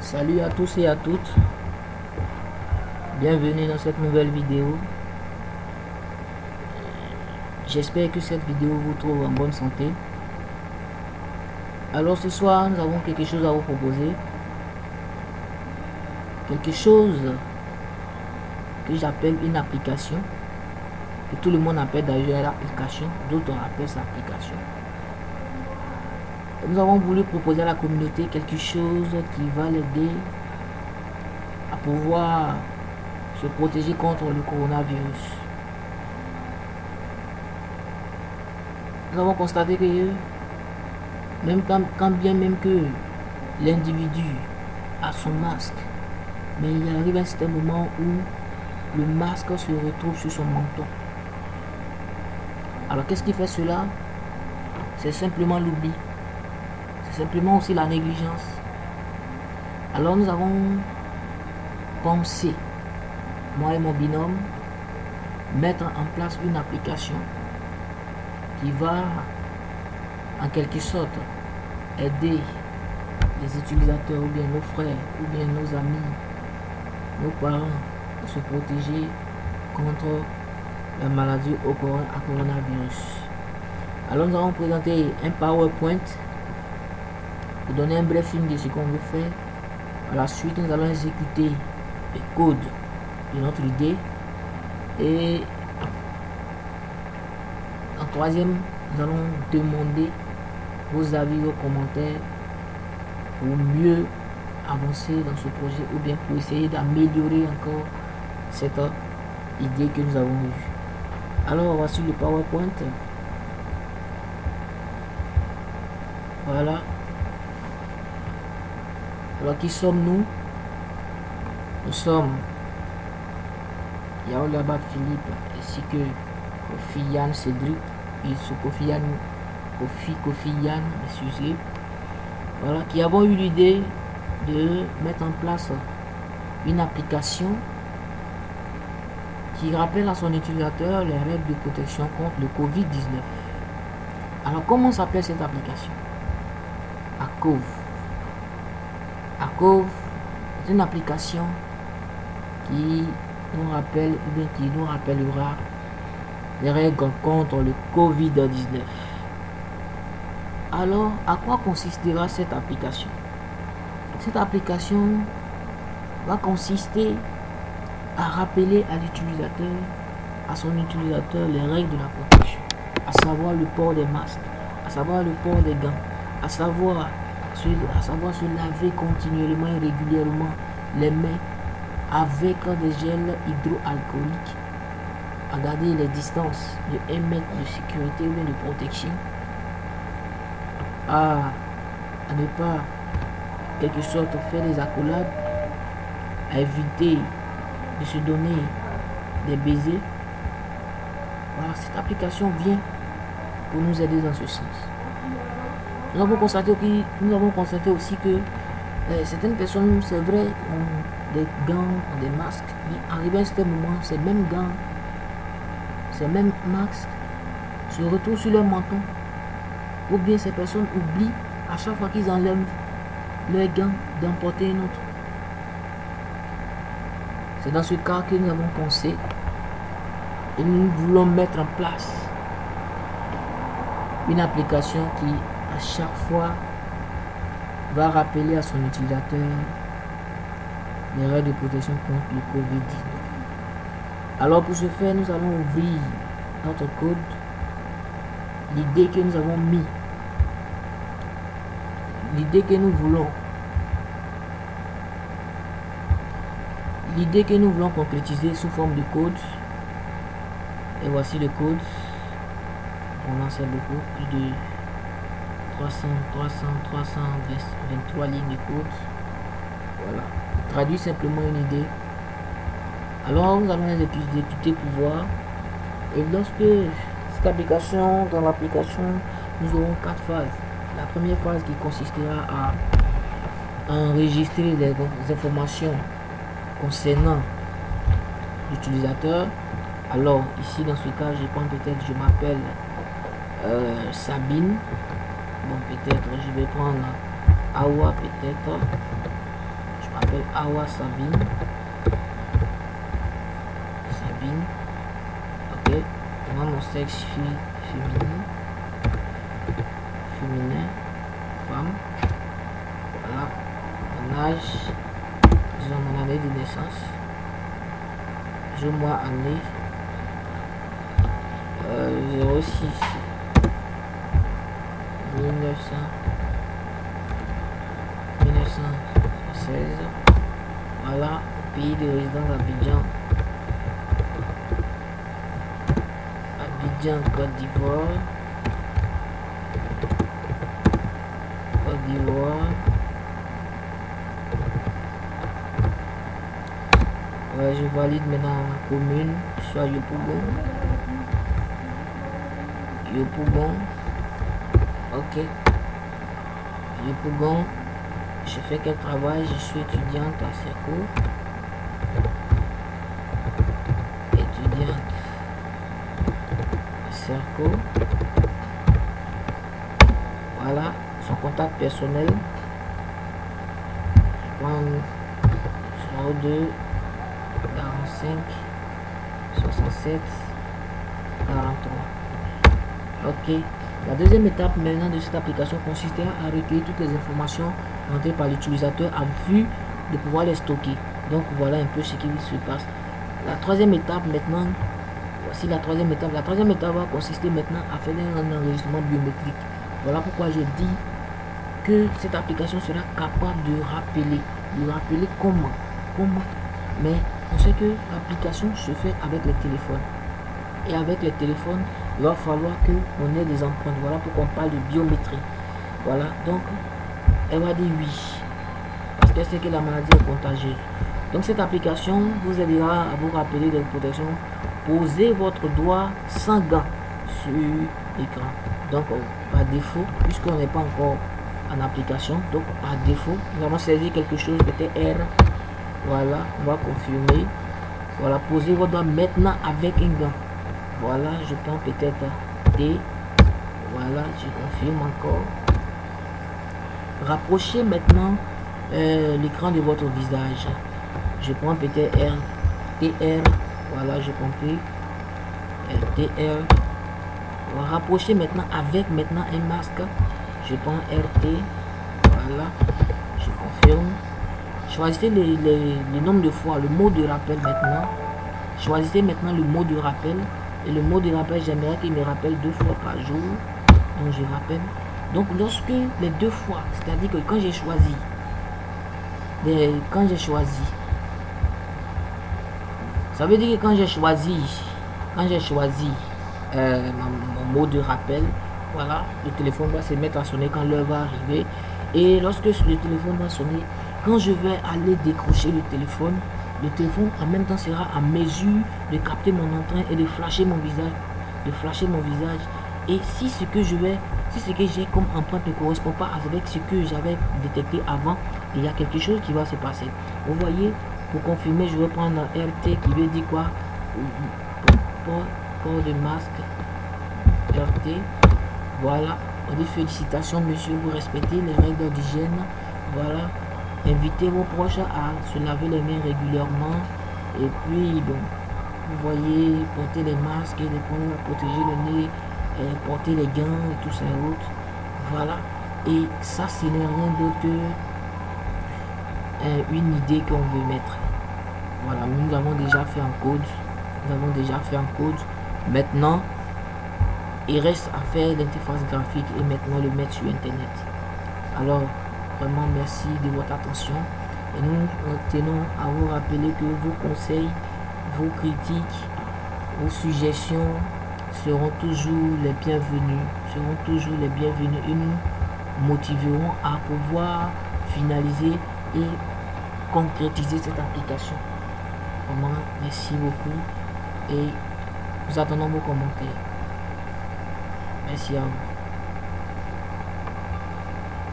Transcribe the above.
Salut à tous et à toutes, bienvenue dans cette nouvelle vidéo. J'espère que cette vidéo vous trouve en bonne santé. Alors ce soir, nous avons quelque chose à vous proposer. Quelque chose que j'appelle une application, que tout le monde appelle d'ailleurs l'application, d'autres appellent ça application. Nous avons voulu proposer à la communauté quelque chose qui va l'aider à pouvoir se protéger contre le coronavirus. Nous avons constaté que même quand bien même que l'individu a son masque, mais il arrive un certain moment où le masque se retrouve sur son menton. Alors qu'est-ce qui fait cela? C'est simplement l'oubli. C'est simplement aussi la négligence. Alors nous avons pensé, moi et mon binôme, mettre en place une application qui va en quelque sorte aider les utilisateurs ou bien nos frères ou bien nos amis, nos parents à se protéger contre la maladie au coronavirus. Alors nous avons présenté un PowerPoint pour donner un bref film de ce qu'on veut faire. À la suite, nous allons exécuter les codes de notre idée. Et en troisième, nous allons demander vos avis, vos commentaires pour mieux avancer dans ce projet ou bien pour essayer d'améliorer encore cette idée que nous avons eue. Alors voici le PowerPoint. Voilà. Alors qui sommes-nous? Nous sommes Yaoul Abad Philippe ainsi que Kofi Yann Cédric et Kofi Yann, excusez. Voilà, qui avons eu l'idée de mettre en place une application qui rappelle à son utilisateur les règles de protection contre le Covid-19. Alors comment s'appelle cette application? Acove. Acove est une application qui nous rappelle ou bien qui nous rappellera les règles contre le Covid-19. Alors, à quoi consistera cette application? Cette application va consister à rappeler à l'utilisateur, à son utilisateur, les règles de la protection, à savoir le port des masques, à savoir le port des gants, à savoir se laver continuellement et régulièrement les mains avec des gels hydroalcooliques, à garder les distances de 1 mètre de sécurité ou de protection, à ne pas quelque sorte faire des accolades, à éviter de se donner des baisers. Voilà, cette application vient pour nous aider dans ce sens. Nous avons constaté aussi que certaines personnes, c'est vrai, ont des gants, ont des masques, mais arrivé à un certain moment, ces mêmes gants, ces mêmes masques se retrouvent sur leur menton. Ou bien ces personnes oublient à chaque fois qu'ils enlèvent leurs gants d'emporter une autre. C'est dans ce cas que nous avons pensé et nous voulons mettre en place une application qui à chaque fois va rappeler à son utilisateur les règles de protection contre le Covid-19. Alors pour ce faire, nous allons ouvrir notre code. L'idée que nous avons mis, l'idée que nous voulons concrétiser sous forme de code. Et voici le code. On en sait beaucoup, plus de 323 lignes de code. Voilà, traduit simplement une idée. Alors nous allons les exécuter pour voir. Et lorsque cette application, dans l'application, nous aurons 4 phases. La première phase qui consistera à enregistrer les informations concernant l'utilisateur. Alors ici dans ce cas, je m'appelle Sabine. Bon, peut-être je vais prendre Awa, peut-être m'appelle Awa Sabine. Ok. Moi, mon sexe féminin. Femme. Voilà. Mon âge. Disons mon année de naissance. Jour, mois, année. 06 1916. Voilà, pays de résidence Abidjan. Côte d'Ivoire. Ouais, je valide maintenant ma commune, soit Yopougon. Ok. Yopougon. Je fais quel travail? Je suis étudiante à Serco. Voilà, son contact personnel. Je prends 02 45 67 43. Ok. La deuxième étape maintenant de cette application consistait à recueillir toutes les informations rentrées par l'utilisateur en vue de pouvoir les stocker. Donc voilà un peu ce qui se passe. La troisième étape maintenant, voici la troisième étape. La troisième étape va consister maintenant à faire un enregistrement biométrique. Voilà pourquoi j'ai dit que cette application sera capable de rappeler. Comment? Mais on sait que l'application se fait avec les téléphones. Et avec les téléphones, il va falloir qu'on ait des empreintes. Voilà pourquoi on parle de biométrie. Voilà, donc elle va dire oui. Parce qu'elle sait que la maladie est contagieuse. Donc cette application vous aidera à vous rappeler des protections. Posez votre doigt sans gants sur l'écran. Donc par défaut, puisqu'on n'est pas encore en application, donc par défaut, nous allons saisir quelque chose, peut-être R. Voilà, on va confirmer. Voilà, posez votre doigt maintenant avec un gant. Voilà, je prends peut-être T. Voilà, je confirme encore. Rapprochez maintenant l'écran de votre visage. Je prends peut-être R, TR. Voilà, j'ai compris. TR. On va rapprocher maintenant avec un masque. Je prends RT. Voilà, je confirme. Choisissez le nombre de fois, le mot de rappel maintenant. Choisissez maintenant le mot de rappel. Et le mot de rappel, j'aimerais qu'il me rappelle 2 fois par jour. Donc je rappelle. Donc lorsque les 2 fois, c'est-à-dire que quand j'ai choisi, ça veut dire que quand j'ai choisi mon mot de rappel, voilà, le téléphone va se mettre à sonner quand l'heure va arriver. Et lorsque le téléphone va sonner, quand je vais aller décrocher le téléphone en même temps sera à mesure de capter mon entrain et de flasher mon visage. Et si ce que j'ai comme empreinte ne correspond pas avec ce que j'avais détecté avant, il y a quelque chose qui va se passer. Vous voyez, pour confirmer, je vais prendre un RT qui veut dire quoi? Port de masque. RT. Voilà. On dit félicitations monsieur, vous respectez les règles d'hygiène. Voilà. Invitez vos proches à se laver les mains régulièrement. Et puis, donc, vous voyez, porter les masques, protéger le nez, porter les gants et tout ça et autres. Voilà. Et ça, ce n'est rien d'autre que une idée qu'on veut mettre. Voilà, nous avons déjà fait un code. Maintenant, il reste à faire l'interface graphique et maintenant le mettre sur internet. Alors vraiment merci de votre attention et nous tenons à vous rappeler que vos conseils, vos critiques, vos suggestions seront toujours les bienvenus et nous motiverons à pouvoir finaliser et concrétiser cette application. Vraiment merci beaucoup et nous attendons vos commentaires. Merci à vous.